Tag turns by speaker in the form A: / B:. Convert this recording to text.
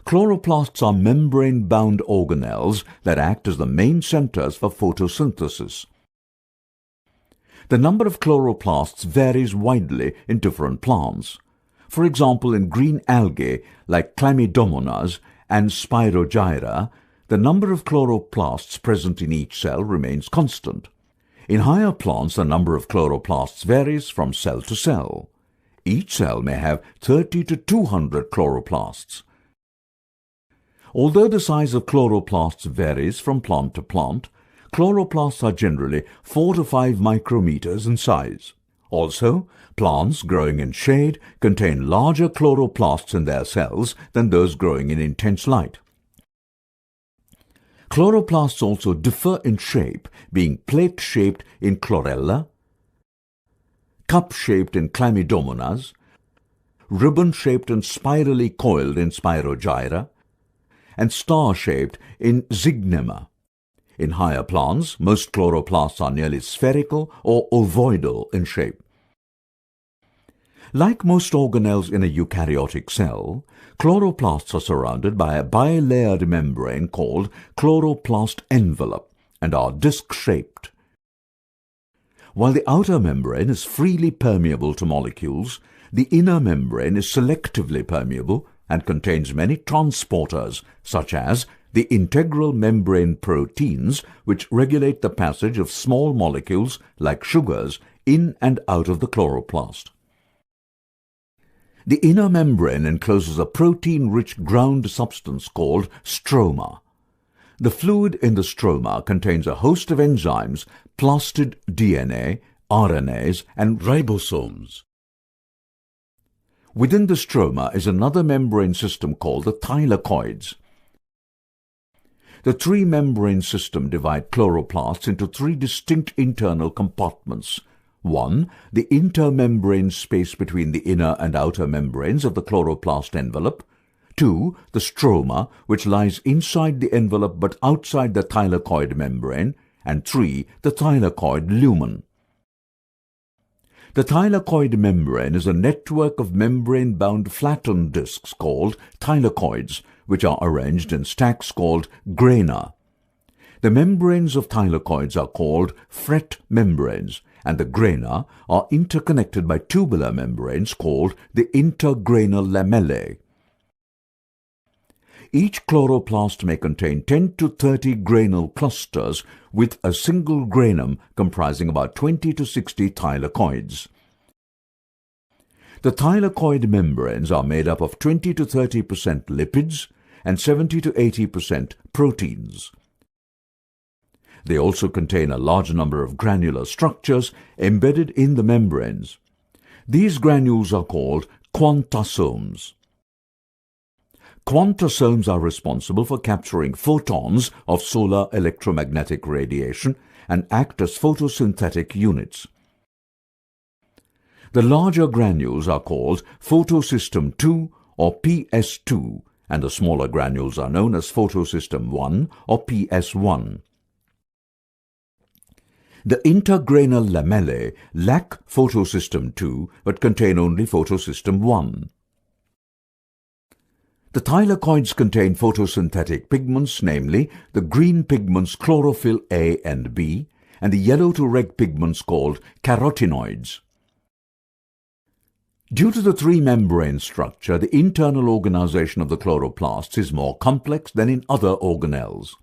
A: Chloroplasts are membrane-bound organelles that act as the main centers for photosynthesis. The number of chloroplasts varies widely in different plants. For example, in green algae like Chlamydomonas and Spirogyra, the number of chloroplasts present in each cell remains constant. In higher plants, the number of chloroplasts varies from cell to cell. Each cell may have 30 to 200 chloroplasts. Although the size of chloroplasts varies from plant to plant, chloroplasts are generally 4 to 5 micrometers in size. Also, plants growing in shade contain larger chloroplasts in their cells than those growing in intense light. Chloroplasts also differ in shape, being plate-shaped in chlorella, cup-shaped in Chlamydomonas, ribbon-shaped and spirally coiled in Spirogyra, and star-shaped in Zygnema. In higher plants, most chloroplasts are nearly spherical or ovoidal in shape. Like most organelles in a eukaryotic cell, chloroplasts are surrounded by a bilayered membrane called chloroplast envelope and are disc-shaped. While the outer membrane is freely permeable to molecules, the inner membrane is selectively permeable and contains many transporters, such as the integral membrane proteins, which regulate the passage of small molecules like sugars in and out of the chloroplast. The inner membrane encloses a protein-rich ground substance called stroma. The fluid in the stroma contains a host of enzymes, plastid DNA, RNAs, and ribosomes. Within the stroma is another membrane system called the thylakoids. The three-membrane system divides chloroplasts into three distinct internal compartments. 1. The intermembrane space between the inner and outer membranes of the chloroplast envelope. 2. The stroma, which lies inside the envelope but outside the thylakoid membrane. And 3. The thylakoid lumen. The thylakoid membrane is a network of membrane-bound flattened discs called thylakoids, which are arranged in stacks called grana. The membranes of thylakoids are called fret membranes, and the grana are interconnected by tubular membranes called the intergranal lamellae. Each chloroplast may contain 10 to 30 granal clusters with a single granum comprising about 20 to 60 thylakoids. The thylakoid membranes are made up of 20 to 30% lipids and 70 to 80% proteins. They also contain a large number of granular structures embedded in the membranes. These granules are called quantasomes. Quantasomes are responsible for capturing photons of solar electromagnetic radiation and act as photosynthetic units. The larger granules are called photosystem II or PS2, and the smaller granules are known as photosystem I or PS1. The intergranal lamellae lack photosystem II but contain only photosystem I. The thylakoids contain photosynthetic pigments, namely the green pigments chlorophyll A and B, and the yellow to red pigments called carotenoids. Due to the three-membrane structure, the internal organization of the chloroplasts is more complex than in other organelles.